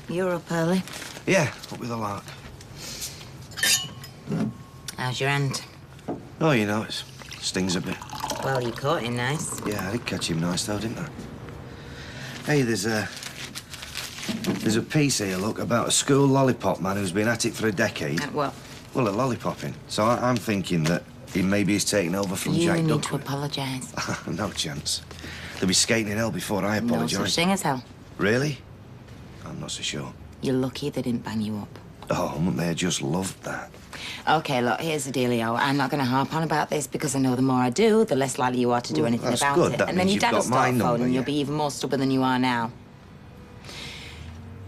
You're up early. Yeah, up with a lark. How's your hand? Oh, you know, it stings a bit. Well, you caught him nice. Yeah, I did catch him nice, though, didn't I? Hey, there's a piece here, look, about a school lollipop man who's been at it for a decade. At what? Well, at lollipopping. So I'm thinking that maybe he's taken over from Jack You need Duckworth. to apologise. No chance. They'll be skating in hell before I apologise. No such thing as hell. Really? I'm not so sure. You're lucky they didn't bang you up. Oh, they just loved that. OK, look, here's the dealio. I'm not going to harp on about this because I know the more I do, the less likely you are to do anything that's about good. it. That And then means your dad will you've got my start phoning number, and you'll yeah. be even more stubborn than you are now.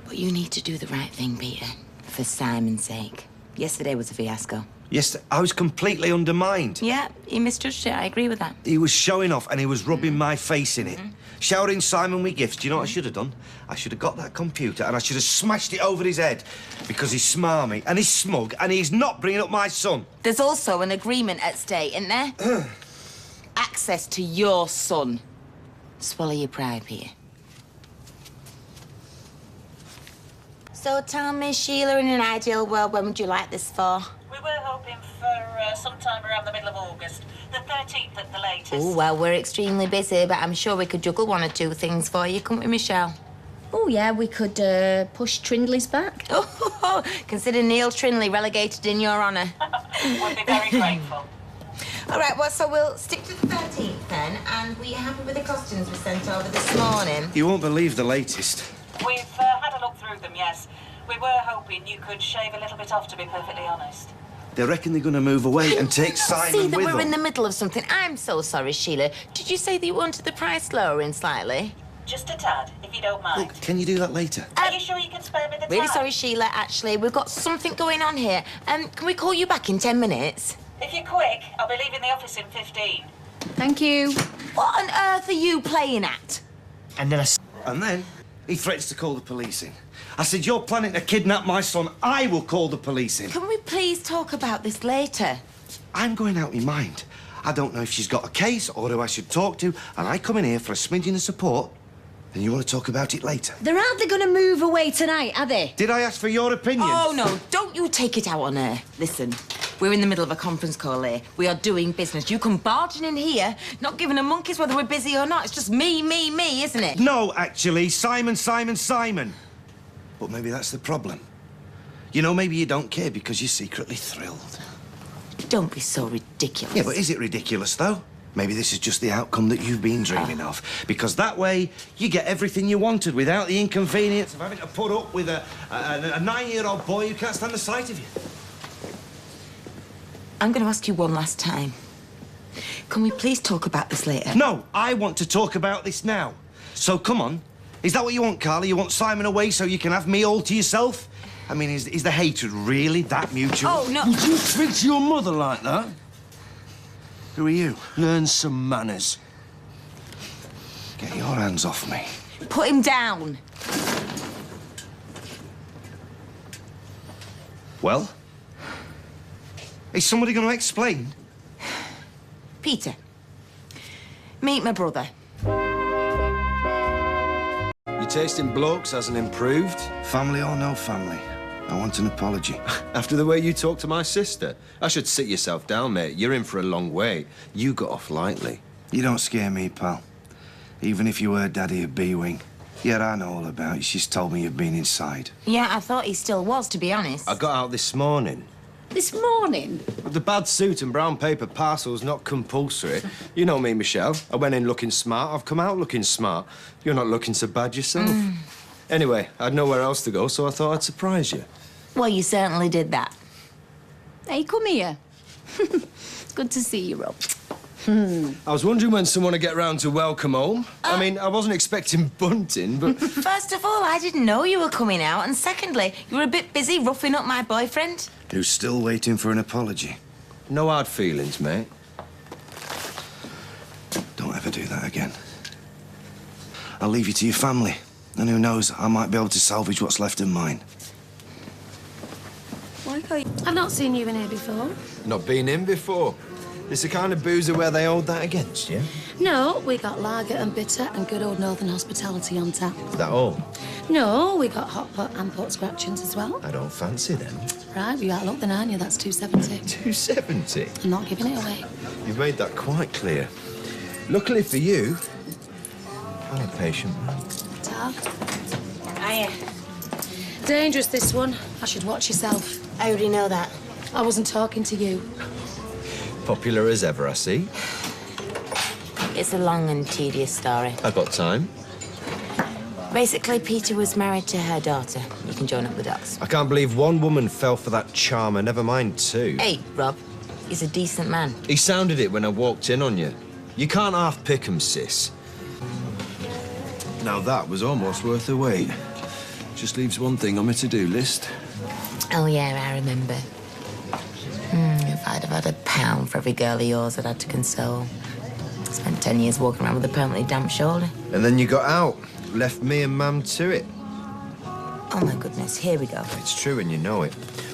But you need to do the right thing, Peter, for Simon's sake. Yesterday was a fiasco. Yes, I was completely undermined. Yeah, he misjudged it. I agree with that. He was showing off and he was rubbing my face in it. Showering Simon with gifts. Do you know what I should have done? I should have got that computer and I should have smashed it over his head because he's smarmy and he's smug and he's not bringing up my son. There's also an agreement at stake, isn't there? Access to your son. Swallow your pride, Peter. So tell me, Sheila, in an ideal world, when would you like this for? We were hoping for sometime around the middle of August, the 13th at the latest. Oh, well, we're extremely busy, but I'm sure we could juggle one or two things for you, couldn't we, Michelle? Oh, yeah, we could push Trindley's back. Oh, consider Neil Trinley relegated in your honour. We'd be very grateful. All right, well, so we'll stick to the 13th then, and were you happy with the costumes we sent over this morning? You won't believe the latest. We've had a look through them, yes. We were hoping you could shave a little bit off, to be perfectly honest. They reckon they're going to move away and take Simon See that with we're them. in the middle of something. I'm so sorry, Sheila. Did you say that you wanted the price lowering slightly? Just a tad, if you don't mind. Look, can you do that later? Are you sure you can spare me the time? Really sorry, Sheila, actually. We've got something going on here. Can we call you back in 10 minutes? If you're quick, I'll be leaving the office in 15. Thank you. What on earth are you playing at? And then he threatens to call the police in. I said, you're planning to kidnap my son. I will call the police in. Can we please talk about this later? I'm going out my mind. I don't know if she's got a case or who I should talk to, and I come in here for a smidgen of support, and you want to talk about it later. They're hardly going to move away tonight, are they? Did I ask for your opinion? Oh, no, don't you take it out on her. Listen, we're in the middle of a conference call here. We are doing business. You come barging in here, not giving a monkeys whether we're busy or not. It's just me, isn't it? No, actually, Simon. But maybe that's the problem. You know, maybe you don't care because you're secretly thrilled. Don't be so ridiculous. Yeah, but is it ridiculous, though? Maybe this is just the outcome that you've been dreaming of. Because that way, you get everything you wanted without the inconvenience of having to put up with a 9-year-old boy who can't stand the sight of you. I'm going to ask you one last time. Can we please talk about this later? No, I want to talk about this now. So come on. Is that what you want, Carla? You want Simon away so you can have me all to yourself? I mean, is the hatred really that mutual? Oh, no. Would you speak to your mother like that? Who are you? Learn some manners. Get your hands off me. Put him down. Well? Is somebody going to explain? Peter, meet my brother. Your taste in blokes hasn't improved. Family or no family, I want an apology. After the way you talked to my sister. I should sit yourself down, mate. You're in for a long way. You got off lightly. You don't scare me, pal. Even if you were Daddy of B-Wing. Yeah, I know all about you. She's told me you've been inside. Yeah, I thought he still was, to be honest. I got out this morning. This morning? The bad suit and brown paper parcel's not compulsory. You know me, Michelle. I went in looking smart. I've come out looking smart. You're not looking so bad yourself. Anyway, I'd nowhere else to go, so I thought I'd surprise you. Well, you certainly did that. Hey, come here. Good to see you, Rob. I was wondering when someone would get round to welcome home. I mean, I wasn't expecting bunting, but... First of all, I didn't know you were coming out, and secondly, you were a bit busy roughing up my boyfriend. Who's still waiting for an apology. No hard feelings, mate. Don't ever do that again. I'll leave you to your family. And who knows, I might be able to salvage what's left of mine. I've not seen you in here before. Not been in before. It's the kind of boozer where they hold that against you. No, we got lager and bitter and good old northern hospitality on tap. Is that all? No, we got hot pot and pot scratchings as well. I don't fancy them. Right, you out of luck then, aren't you? That's $2.70. $2.70? I'm not giving it away. You've made that quite clear. Luckily for you, I'm a patient man. Ta. Hiya. Dangerous, this one. I should watch yourself. I already know that. I wasn't talking to you. Popular as ever, I see. It's a long and tedious story. I've got time. Basically, Peter was married to her daughter. You can join up the dots. I can't believe one woman fell for that charmer, never mind two. Hey, Rob. He's a decent man. He sounded it when I walked in on you. You can't half pick 'em, sis. Now that was almost worth the wait. Just leaves one thing on my to-do list. Oh, yeah, I remember. If I'd have had £1 for every girl of yours I'd had to console. Spent 10 years walking around with a permanently damp shoulder. And then you got out, left me and Mam to it. Oh, my goodness, here we go. It's true and you know it.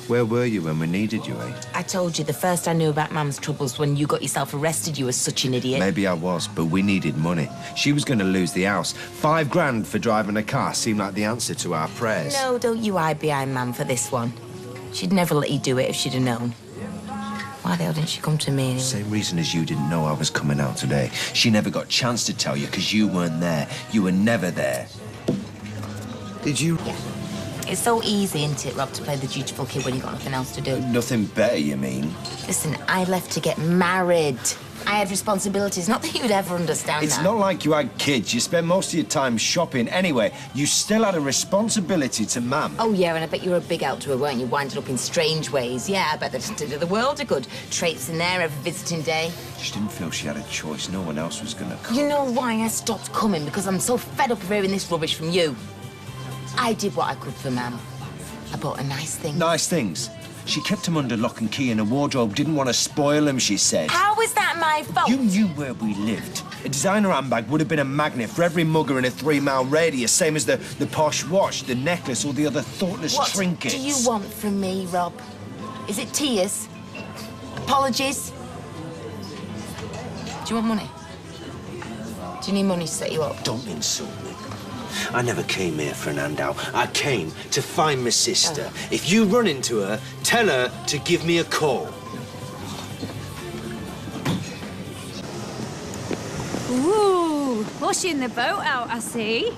Where were you when we needed you, eh? I told you the first I knew about Mam's troubles when you got yourself arrested, you were such an idiot. Maybe I was, but we needed money. She was going to lose the house. £5 for driving a car seemed like the answer to our prayers. No, don't you hide behind Mam for this one. She'd never let you do it if she'd have known. Why the hell didn't she come to me? Same reason as you didn't know I was coming out today. She never got a chance to tell you because you weren't there. You were never there. Did you? Yeah. It's so easy, isn't it, Rob, to play the dutiful kid when you've got nothing else to do? Nothing better, you mean? Listen, I left to get married. I had responsibilities. Not that you'd ever understand It's that. not like you had kids. You spent most of your time shopping. Anyway, you still had a responsibility to Mam. Oh, yeah, and I bet you were a big help to her, weren't you? Winding up in strange ways. Yeah, I bet that did the world a good. Traipse in there every visiting day. She didn't feel she had a choice. No one else was gonna come. You know why I stopped coming? Because I'm so fed up of hearing this rubbish from you. I did what I could for Mam. I bought her nice things. Nice things. She kept them under lock and key in a wardrobe, didn't want to spoil them, she said. How is that my fault? You knew where we lived. A designer handbag would have been a magnet for every mugger in a 3-mile radius, same as the posh watch, the necklace, or the other thoughtless trinkets. What do you want from me, Rob? Is it tears? Apologies? Do you want money? Do you need money to set you up? Don't insult me. I never came here for an handout. I came to find my sister. Oh. If you run into her, tell her to give me a call. Ooh, pushing the boat out, I see.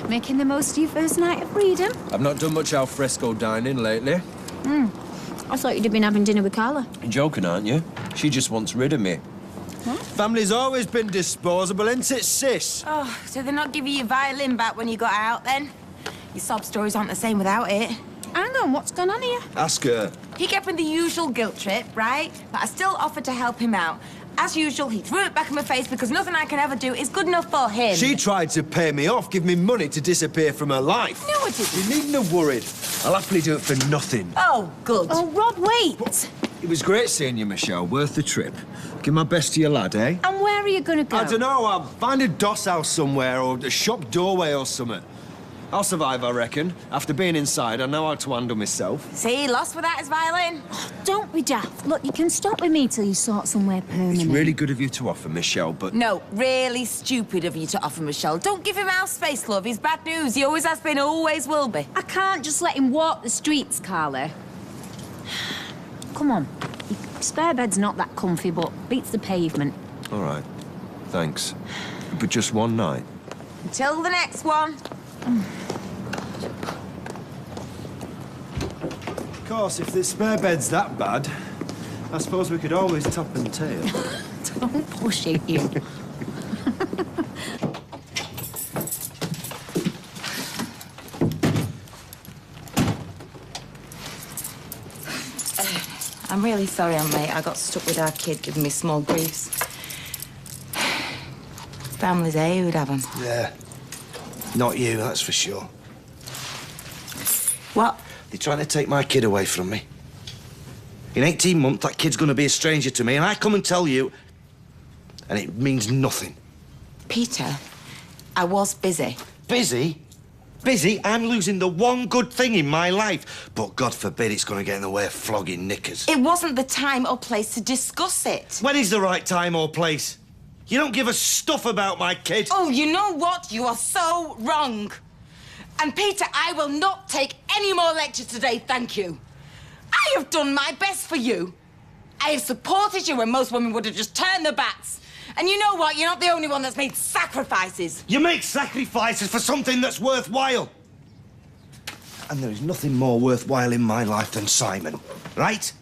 Making the most of your first night of freedom. I've not done much al fresco dining lately. I thought you'd have been having dinner with Carla. You're joking, aren't you? She just wants rid of me. What? Family's always been disposable, isn't it, sis? Oh, so they're not giving you your violin back when you got out, then? Your sob stories aren't the same without it. Hang on, what's going on here? Ask her. He kept me the usual guilt trip, right? But I still offered to help him out. As usual, he threw it back in my face because nothing I can ever do is good enough for him. She tried to pay me off, give me money to disappear from her life. No, I didn't. You needn't have worried. I'll happily do it for nothing. Oh, good. Oh, Rob, wait! It was great seeing you, Michelle. Worth the trip. Give my best to your lad, eh? And where are you going to go? I don't know. I'll find a doss house somewhere or a shop doorway or something. I'll survive, I reckon. After being inside, I know how to handle myself. See, lost without his violin. Don't be daft. Look, you can stop with me till you sort somewhere permanent. It's really good of you to offer, Michelle, but... No, really stupid of you to offer Michelle. Don't give him house space, love. He's bad news. He always has been, always will be. I can't just let him walk the streets, Carla. Come on. Your spare bed's not that comfy, but beats the pavement. All right. Thanks. But just one night. Until the next one. Of course, if the spare bed's that bad, I suppose we could always top and tail. Don't push it, you. I'm really sorry I'm late. I got stuck with our kid giving me small griefs. Families, eh? Who'd have them? Yeah. Not you, that's for sure. What? They're trying to take my kid away from me. In 18 months, that kid's going to be a stranger to me, and I come and tell you, and it means nothing. Peter, I was busy. Busy? Busy, I'm losing the one good thing in my life. But God forbid it's going to get in the way of flogging knickers. It wasn't the time or place to discuss it. When is the right time or place? You don't give a stuff about my kid. Oh, you know what? You are so wrong. And Peter, I will not take any more lectures today, thank you. I have done my best for you. I have supported you when most women would have just turned their backs. And you know what? You're not the only one that's made sacrifices. You make sacrifices for something that's worthwhile. And there is nothing more worthwhile in my life than Simon, right?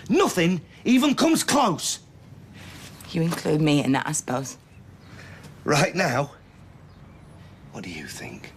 Nothing even comes close. You include me in that, I suppose. Right now, what do you think?